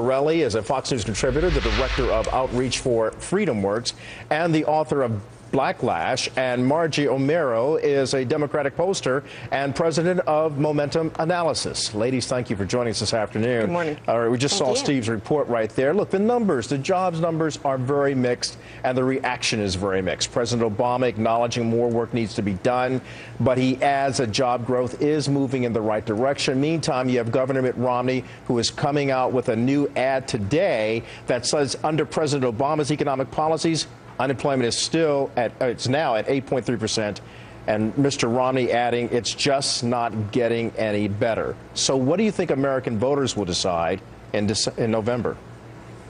Morelli is a Fox News contributor, the director of outreach for Freedom Works, and the author of Blacklash. And Margie Omero is a Democratic pollster and president of Momentum Analysis. Ladies, thank you for joining us this afternoon. Good morning. All right, we just saw Steve's report right there. Look, the jobs numbers are very mixed, and the reaction is very mixed. President Obama acknowledging more work needs to be done, but he adds that job growth is moving in the right direction. Meantime, you have Governor Mitt Romney, who is coming out with a new ad today that says under President Obama's economic policies, unemployment is it's now at 8.3%, and Mr. Romney adding it's just not getting any better. So what do you think American voters will decide in November?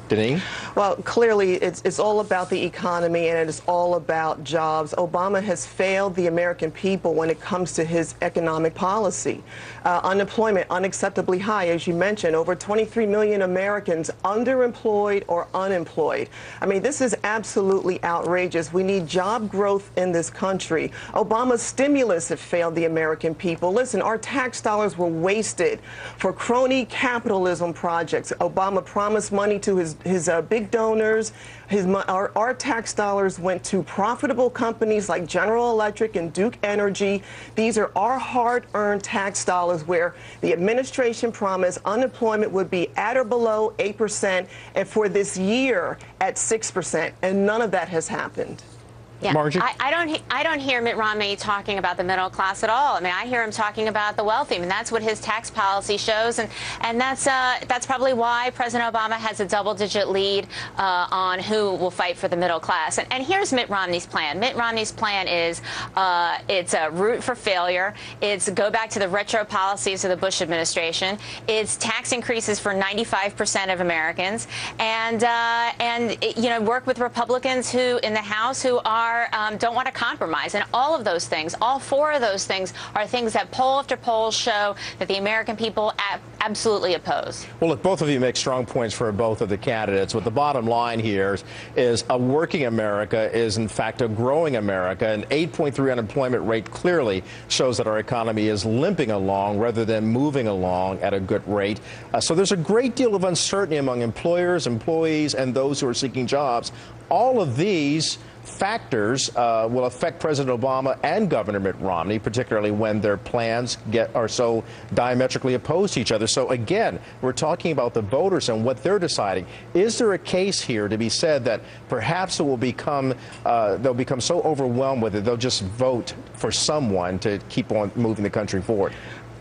Deneen? Well, clearly, it's all about the economy, and it's all about jobs. Obama has failed the American people when it comes to his economic policy. Unemployment unacceptably high, as you mentioned, over 23 million Americans underemployed or unemployed. I mean, this is absolutely outrageous. We need job growth in this country. Obama's stimulus have failed the American people. Listen, our tax dollars were wasted for crony capitalism projects. Obama promised money to his big donors. Our tax dollars went to profitable companies like General Electric and Duke Energy. These are our hard-earned tax dollars where the administration promised unemployment would be at or below 8%, and for this year at 6%, and none of that has happened. Yeah. Margie? I don't hear Mitt Romney talking about the middle class at all. I mean, I hear him talking about the wealthy. I mean, that's what his tax policy shows, and that's probably why President Obama has a double-digit lead on who will fight for the middle class. And here's Mitt Romney's plan. Mitt Romney's plan is it's a root for failure. It's go back to the retro policies of the Bush administration. It's tax increases for 95% of Americans, and work with Republicans who in the House who don't want to compromise. And all of those things, all four of those things, are things that poll after poll show that the American people absolutely oppose. Well, look, both of you make strong points for both of the candidates, but the bottom line here is a working America is, in fact, a growing America. An 8.3 unemployment rate clearly shows that our economy is limping along rather than moving along at a good rate. So there's a great deal of uncertainty among employers, employees, and those who are seeking jobs. All of these factors will affect President Obama and Governor Mitt Romney, particularly when their plans are so diametrically opposed to each other. So again, we're talking about the voters and what they're deciding. Is there a case here to be said that perhaps it will become they'll become so overwhelmed with it they'll just vote for someone to keep on moving the country forward?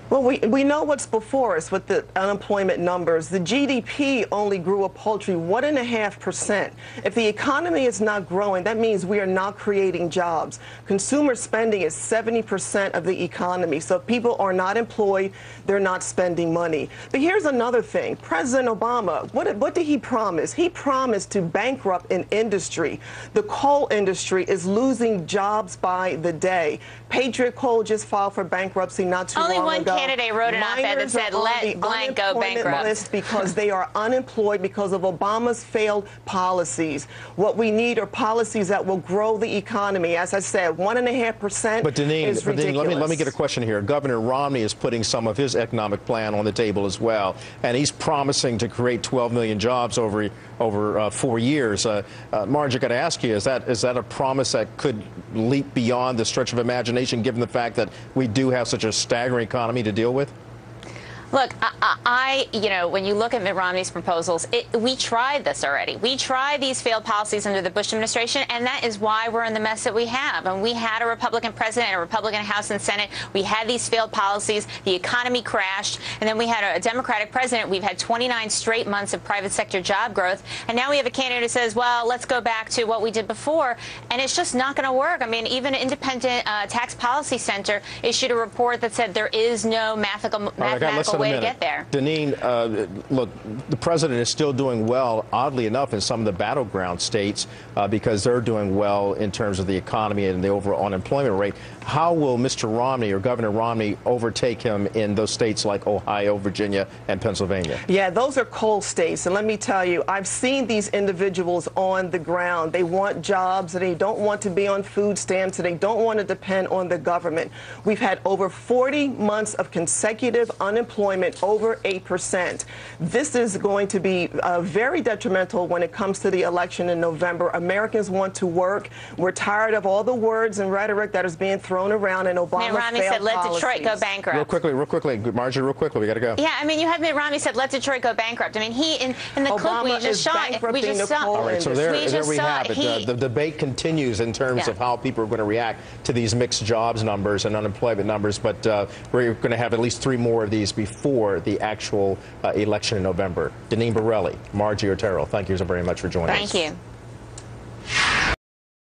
Well, we know what's before us with the unemployment numbers. The GDP only grew a paltry 1.5%. If the economy is not growing, that means we are not creating jobs. Consumer spending is 70% of the economy. So if people are not employed, they're not spending money. But here's another thing. President Obama, what did he promise? He promised to bankrupt an industry. The coal industry is losing jobs by the day. Patriot Coal just filed for bankruptcy not too long ago. Candidate wrote an op-ed that said let blank go bankrupt list because they are unemployed because of Obama's failed policies. What we need are policies that will grow the economy. As I said, 1.5% but Deneen, is ridiculous. let me get a question here. Governor Romney is putting some of his economic plan on the table as well, and he's promising to create 12 million jobs over 4 years. Marge, I got to ask you, is that a promise that could leap beyond the stretch of imagination, given the fact that we do have such a staggering economy to deal with? Look, when you look at Mitt Romney's proposals, we tried this already. We tried these failed policies under the Bush administration, and that is why we're in the mess that we have. And we had a Republican president, a Republican House and Senate. We had these failed policies. The economy crashed. And then we had a Democratic president. We've had 29 straight months of private sector job growth. And now we have a candidate who says, well, let's go back to what we did before. And it's just not going to work. I mean, even an independent tax policy center issued a report that said there is no mathematical way to get there. Deneen, look, the president is still doing well, oddly enough, in some of the battleground states because they're doing well in terms of the economy and the overall unemployment rate. How will Mr. Romney or Governor Romney overtake him in those states like Ohio, Virginia, and Pennsylvania? Yeah, those are coal states. And let me tell you, I've seen these individuals on the ground. They want jobs, and they don't want to be on food stamps, and they don't want to depend on the government. We've had over 40 months of consecutive unemployment unemployment over 8%. This is going to be very detrimental when it comes to the election in November. Americans want to work. We're tired of all the words and rhetoric that is being thrown around in Obama's Mitt Romney said, let Detroit go bankrupt. Real quickly, Margie, real quickly, we got to go. Yeah, I mean, you have Mitt Romney said, let Detroit go bankrupt. I mean, he, in the clip we just saw, All right, so there we have it. The debate continues in terms of how people are going to react to these mixed jobs numbers and unemployment numbers, but we're going to have at least 3 more of these before the actual election in November. Deneen Borelli, Margie Omero, thank you so very much for joining us. Thank you.